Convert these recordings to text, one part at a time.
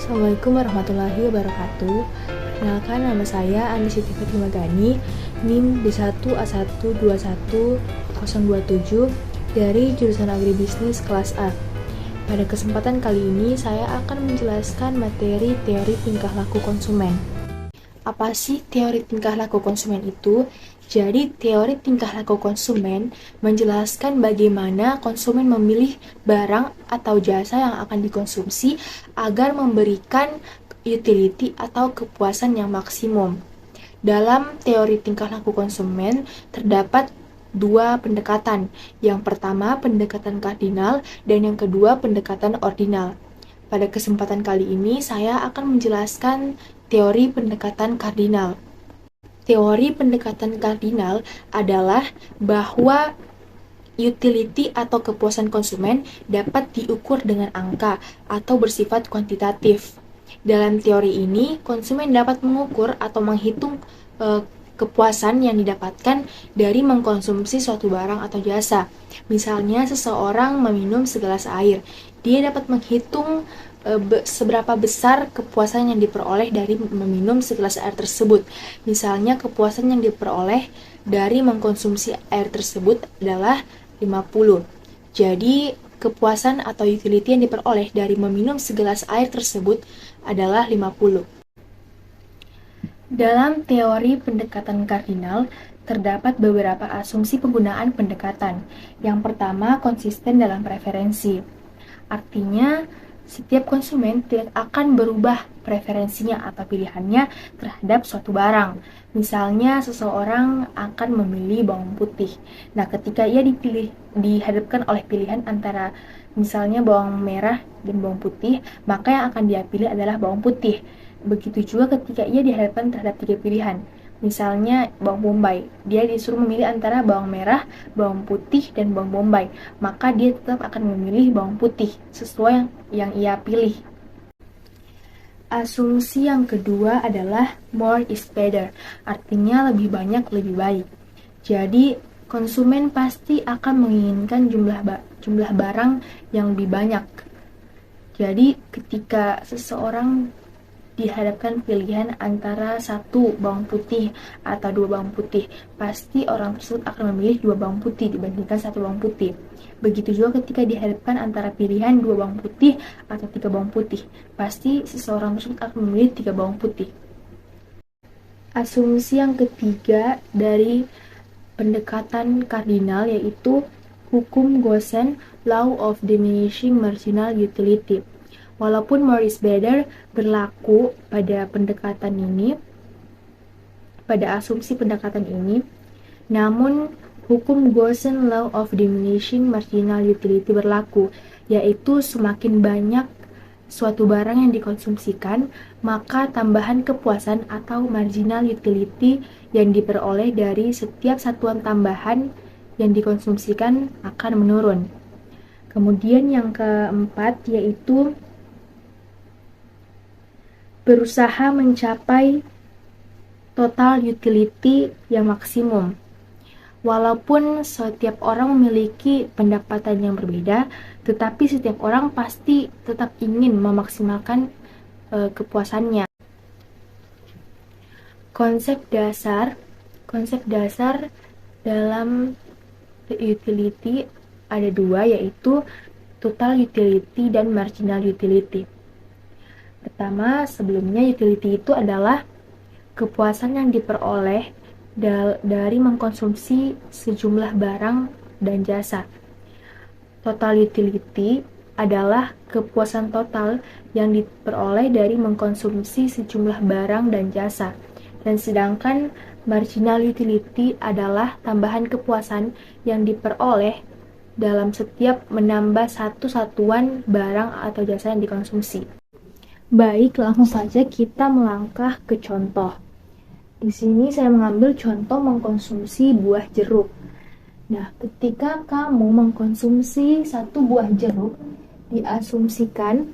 Assalamualaikum warahmatullahi wabarakatuh. Perkenalkan, nama saya Andi Siti Fatimah Gani, NIM D1A121027 dari jurusan Agribisnis kelas A. Pada kesempatan kali ini, saya akan menjelaskan materi teori tingkah laku konsumen. Apa sih teori tingkah laku konsumen itu? Jadi, teori tingkah laku konsumen menjelaskan bagaimana konsumen memilih barang atau jasa yang akan dikonsumsi agar memberikan utility atau kepuasan yang maksimum. Dalam teori tingkah laku konsumen terdapat dua pendekatan. Yang pertama, pendekatan kardinal, dan yang kedua, pendekatan ordinal. Pada kesempatan kali ini, saya akan menjelaskan teori pendekatan kardinal. Teori pendekatan kardinal adalah bahwa utility atau kepuasan konsumen dapat diukur dengan angka atau bersifat kuantitatif. Dalam teori ini, konsumen dapat mengukur atau menghitung kepuasan yang didapatkan dari mengkonsumsi suatu barang atau jasa. Misalnya, seseorang meminum segelas air. Dia dapat menghitung seberapa besar kepuasan yang diperoleh dari meminum segelas air tersebut. Misalnya, kepuasan yang diperoleh dari mengkonsumsi air tersebut adalah 50. Jadi, kepuasan atau utility yang diperoleh dari meminum segelas air tersebut adalah 50. Dalam teori pendekatan kardinal, terdapat beberapa asumsi penggunaan pendekatan. Yang pertama, konsisten dalam preferensi. Artinya, setiap konsumen tidak akan berubah preferensinya atau pilihannya terhadap suatu barang. Misalnya, seseorang akan memilih bawang putih. Nah, ketika ia dihadapkan oleh pilihan antara misalnya bawang merah dan bawang putih, maka yang akan dia pilih adalah bawang putih. Begitu juga ketika ia dihadapkan terhadap 3 pilihan. Misalnya bawang bombay, dia disuruh memilih antara bawang merah, bawang putih, dan bawang bombay, maka dia tetap akan memilih bawang putih sesuai yang ia pilih. Asumsi yang kedua adalah more is better, artinya lebih banyak lebih baik. Jadi konsumen pasti akan menginginkan jumlah barang yang lebih banyak. Jadi ketika seseorang dihadapkan pilihan antara 1 bawang putih atau 2 bawang putih, pasti orang tersebut akan memilih 2 bawang putih dibandingkan 1 bawang putih. Begitu juga ketika dihadapkan antara pilihan 2 bawang putih atau 3 bawang putih, pasti seseorang tersebut akan memilih 3 bawang putih. Asumsi yang ketiga dari pendekatan kardinal yaitu hukum Gosen, Law of Diminishing Marginal Utility. Walaupun more is better berlaku pada pendekatan ini, pada asumsi pendekatan ini, namun hukum Gosen Law of Diminishing Marginal Utility berlaku, yaitu semakin banyak suatu barang yang dikonsumsikan, maka tambahan kepuasan atau marginal utility yang diperoleh dari setiap satuan tambahan yang dikonsumsikan akan menurun. Kemudian yang keempat yaitu berusaha mencapai total utility yang maksimum. Walaupun setiap orang memiliki pendapatan yang berbeda, tetapi setiap orang pasti tetap ingin memaksimalkan kepuasannya. Konsep dasar dalam utility ada 2, yaitu total utility dan marginal utility. Pertama, sebelumnya utility itu adalah kepuasan yang diperoleh dari mengkonsumsi sejumlah barang dan jasa. Total utility adalah kepuasan total yang diperoleh dari mengkonsumsi sejumlah barang dan jasa. Dan sedangkan marginal utility adalah tambahan kepuasan yang diperoleh dalam setiap menambah satu satuan barang atau jasa yang dikonsumsi. Baik, langsung saja kita melangkah ke contoh. Di sini saya mengambil contoh mengkonsumsi buah jeruk. Nah, ketika kamu mengkonsumsi 1 buah jeruk, diasumsikan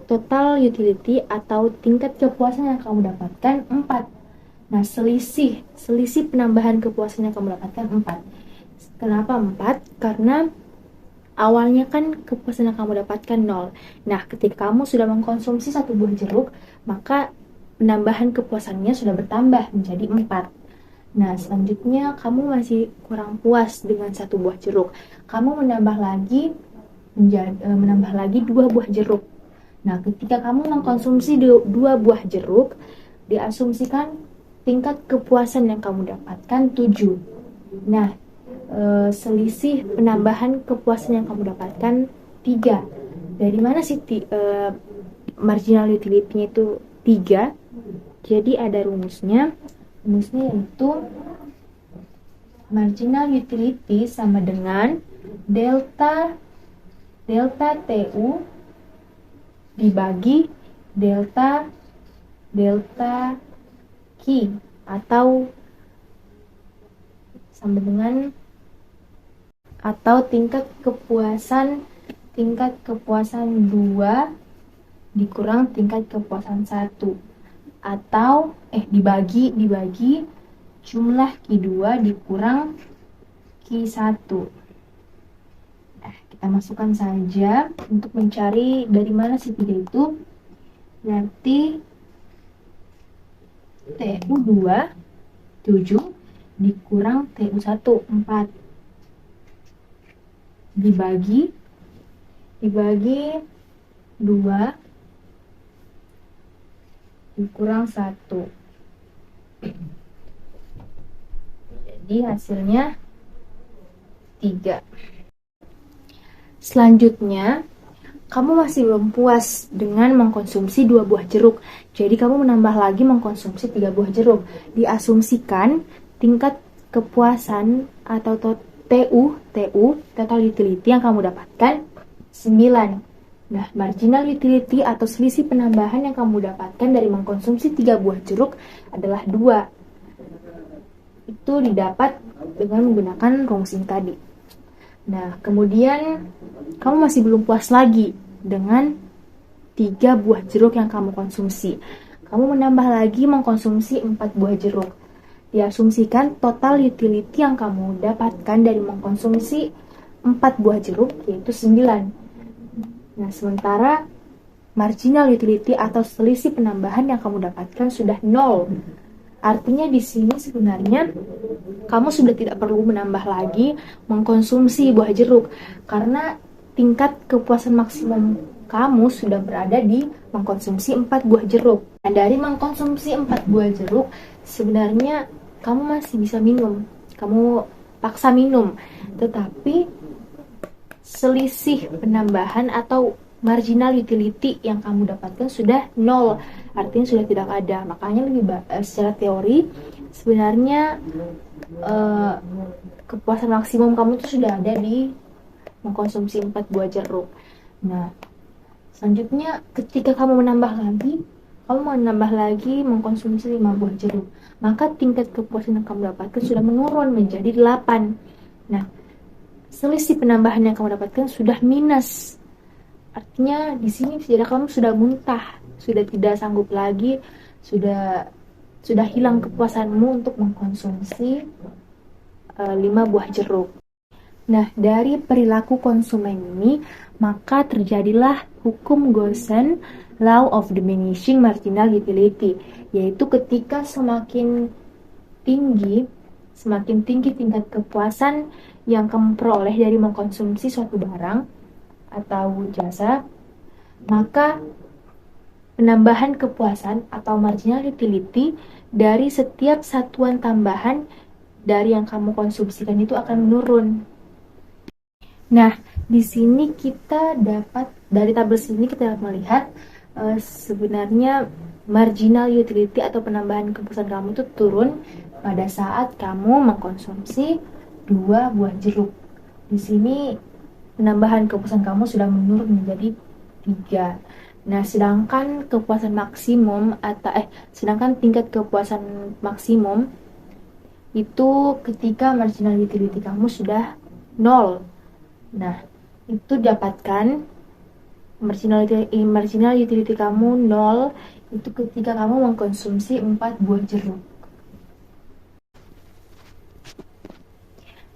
total utility atau tingkat kepuasan yang kamu dapatkan 4. Nah, selisih penambahan kepuasan yang kamu dapatkan 4. Kenapa 4? Karena Awalnya kan kepuasan yang kamu dapatkan 0. Nah, ketika kamu sudah mengkonsumsi 1 buah jeruk, maka penambahan kepuasannya sudah bertambah menjadi 4. Nah, selanjutnya kamu masih kurang puas dengan 1 buah jeruk. Kamu menambah lagi 2 buah jeruk. Nah, ketika kamu mengkonsumsi 2 buah jeruk, diasumsikan tingkat kepuasan yang kamu dapatkan 7. Nah, selisih penambahan kepuasan yang kamu dapatkan 3. Dari mana sih marginal utility-nya itu 3? Jadi ada rumusnya. Rumusnya yaitu marginal utility sama dengan delta TU dibagi delta Q, atau sama dengan tingkat kepuasan 2 dikurang tingkat kepuasan 1, atau dibagi jumlah Q2 dikurang Q1. Kita masukkan saja untuk mencari dari mana sih 3 itu. Berarti TU2 7 dikurang TU1 4 dibagi 2 dikurang 1. Jadi hasilnya 3. Selanjutnya, kamu masih belum puas dengan mengkonsumsi 2 buah jeruk. Jadi kamu menambah lagi mengkonsumsi 3 buah jeruk. Diasumsikan tingkat kepuasan atau TU total utility yang kamu dapatkan 9. Nah, marginal utility atau selisih penambahan yang kamu dapatkan dari mengkonsumsi 3 buah jeruk adalah 2. Itu didapat dengan menggunakan rumus ini tadi. Nah, kemudian kamu masih belum puas lagi dengan 3 buah jeruk yang kamu konsumsi. Kamu menambah lagi mengkonsumsi 4 buah jeruk. Diasumsikan total utility yang kamu dapatkan dari mengkonsumsi 4 buah jeruk yaitu 9. Nah, sementara marginal utility atau selisih penambahan yang kamu dapatkan sudah 0. Artinya di sini sebenarnya kamu sudah tidak perlu menambah lagi mengkonsumsi buah jeruk karena tingkat kepuasan maksimum kamu sudah berada di mengkonsumsi 4 buah jeruk. Nah, dari mengkonsumsi 4 buah jeruk sebenarnya kamu masih bisa minum, kamu paksa minum, tetapi selisih penambahan atau marginal utility yang kamu dapatkan sudah 0, artinya sudah tidak ada. Makanya secara teori sebenarnya kepuasan maksimum kamu itu sudah ada di mengkonsumsi 4 buah jeruk. Nah, selanjutnya ketika kamu menambah lagi mengkonsumsi 5 buah jeruk, maka tingkat kepuasan yang kamu dapatkan sudah menurun menjadi 8. Nah, selisih penambahan yang kamu dapatkan sudah minus. Artinya di sini kamu sudah muntah, sudah tidak sanggup lagi, sudah hilang kepuasanmu untuk mengkonsumsi 5 buah jeruk. Nah, dari perilaku konsumen ini, maka terjadilah hukum Gaussian Law of Diminishing Marginal Utility, yaitu ketika semakin tinggi tingkat kepuasan yang kamu peroleh dari mengkonsumsi suatu barang atau jasa, maka penambahan kepuasan atau marginal utility dari setiap satuan tambahan dari yang kamu konsumsikan itu akan menurun. Nah, di sini kita dapat, dari tabel sini kita dapat melihat sebenarnya marginal utility atau penambahan kepuasan kamu itu turun pada saat kamu mengkonsumsi 2 buah jeruk. Di sini penambahan kepuasan kamu sudah menurun menjadi 3. Nah, sedangkan tingkat kepuasan maksimum itu ketika marginal utility kamu sudah 0. Nah, itu dapatkan marginal utility kamu 0 itu ketika kamu mengkonsumsi 4 buah jeruk.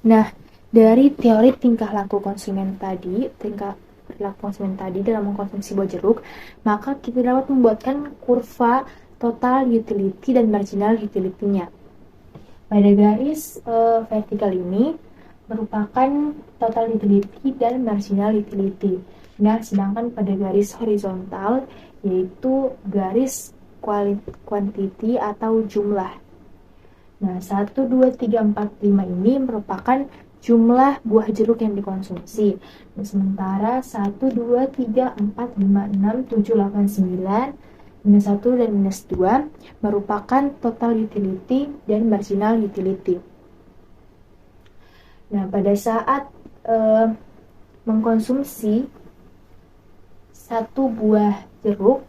Nah, Dari teori tingkah laku konsumen tadi, tingkah perilaku konsumen tadi dalam mengkonsumsi buah jeruk, maka kita dapat membuatkan kurva total utility dan marginal utility-nya. Pada garis vertikal ini merupakan total utility dan marginal utility. Nah, sedangkan pada garis horizontal yaitu garis quantity atau jumlah. Nah, 1, 2, 3, 4, 5 ini merupakan jumlah buah jeruk yang dikonsumsi. Nah, sementara 1, 2, 3, 4, 5, 6, 7, 8, 9, minus 1 dan minus 2 merupakan total utility dan marginal utility. Nah, pada saat mengkonsumsi satu buah jeruk,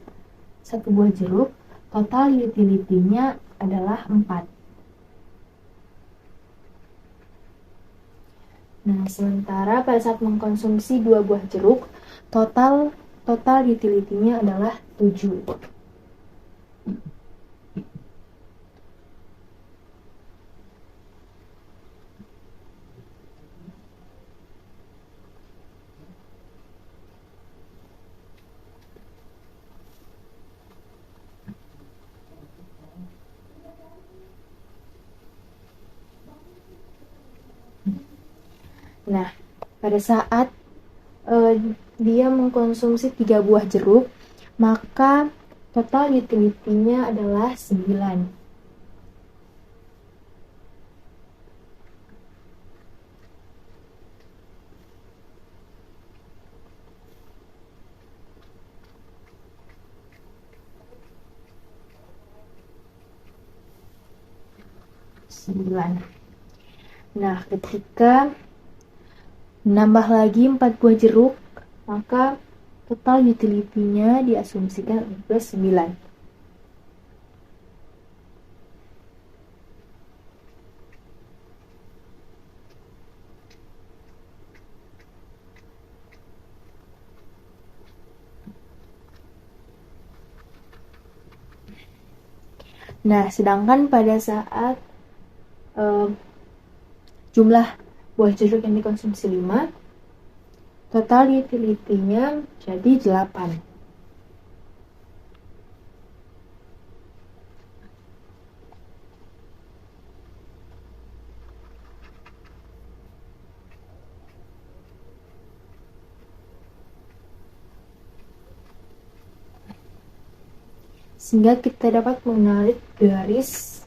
total utility-nya adalah 4. Nah, sementara pada saat mengkonsumsi 2 buah jeruk, total utility-nya adalah 7. Nah, pada saat dia mengkonsumsi 3 buah jeruk, maka total utility-nya adalah 9. Nah, ketika menambah lagi 4 buah jeruk, maka total utility-nya diasumsikan plus 9. Nah, sedangkan pada saat jumlah buah jeruk yang dikonsumsi 5, total utility-nya jadi 8. Sehingga kita dapat menarik garis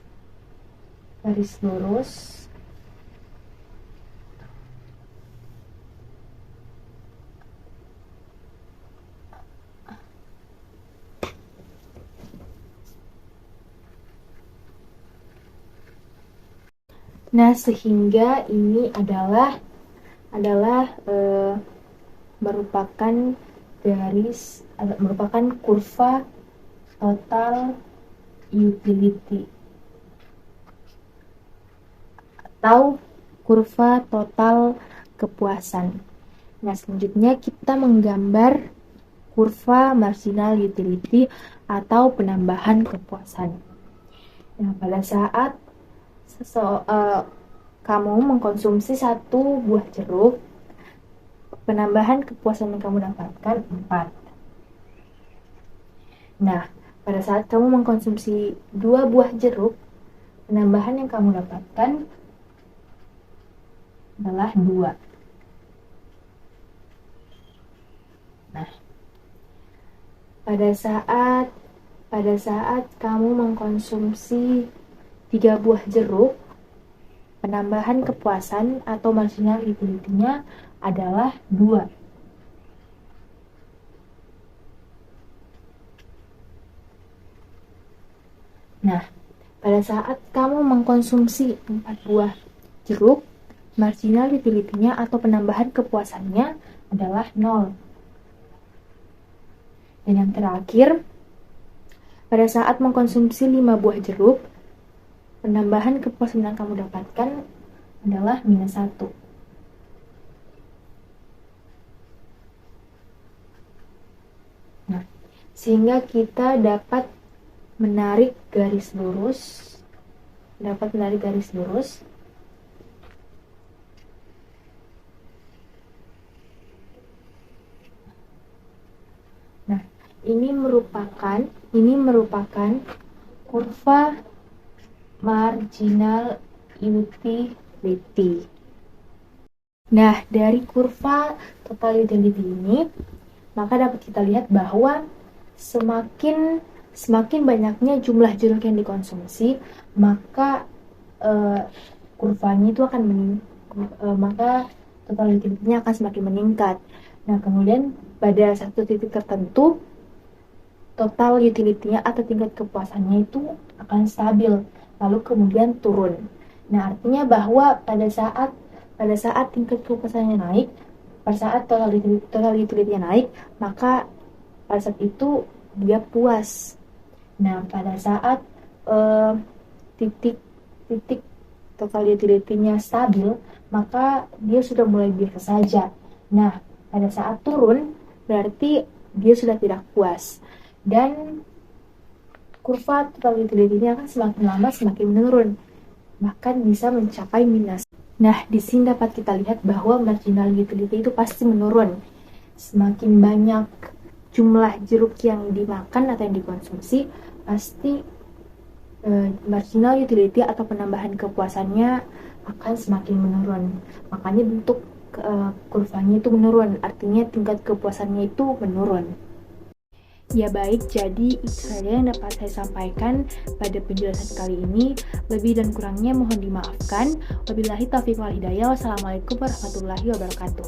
lurus Nah, sehingga ini adalah merupakan kurva total utility atau kurva total kepuasan. Nah, selanjutnya kita menggambar kurva marginal utility atau penambahan kepuasan. Nah, pada saat kamu mengkonsumsi 1 buah jeruk, penambahan kepuasan yang kamu dapatkan 4. Nah, pada saat kamu mengkonsumsi 2 buah jeruk, penambahan yang kamu dapatkan adalah 2. Nah, pada saat kamu mengkonsumsi 3 buah jeruk, penambahan kepuasan atau marginal utility-nya adalah 2. Nah, pada saat kamu mengkonsumsi 4 buah jeruk, marginal utility-nya atau penambahan kepuasannya adalah 0. Dan yang terakhir, pada saat mengkonsumsi 5 buah jeruk, penambahan kepuasan yang kamu dapatkan adalah minus 1. Nah, sehingga kita dapat menarik garis lurus Ini merupakan kurva marginal utility. Nah, dari kurva total utility ini, maka dapat kita lihat bahwa semakin banyaknya jumlah jeruk yang dikonsumsi, maka kurvanya itu akan maka total utility-nya akan semakin meningkat. Nah, kemudian pada satu titik tertentu, total utility-nya atau tingkat kepuasannya itu akan stabil, lalu kemudian turun. Nah, artinya bahwa pada saat tingkat kepuasannya naik, pada saat total utility-nya naik, maka pada saat itu dia puas. Nah, pada saat titik total utility-nya stabil, maka dia sudah mulai biasa saja. Nah, pada saat turun, berarti dia sudah tidak puas. Dan kurva total utility-nya akan semakin lama semakin menurun, bahkan bisa mencapai minus. Nah, di sini dapat kita lihat bahwa marginal utility itu pasti menurun. Semakin banyak jumlah jeruk yang dimakan atau yang dikonsumsi, pasti marginal utility atau penambahan kepuasannya akan semakin menurun. Makanya bentuk kurvanya itu menurun, artinya tingkat kepuasannya itu menurun. Ya baik, jadi itu saja yang dapat saya sampaikan pada penjelasan kali ini. Lebih dan kurangnya mohon dimaafkan. Wabillahi taufiq wal hidayah. Wassalamualaikum warahmatullahi wabarakatuh.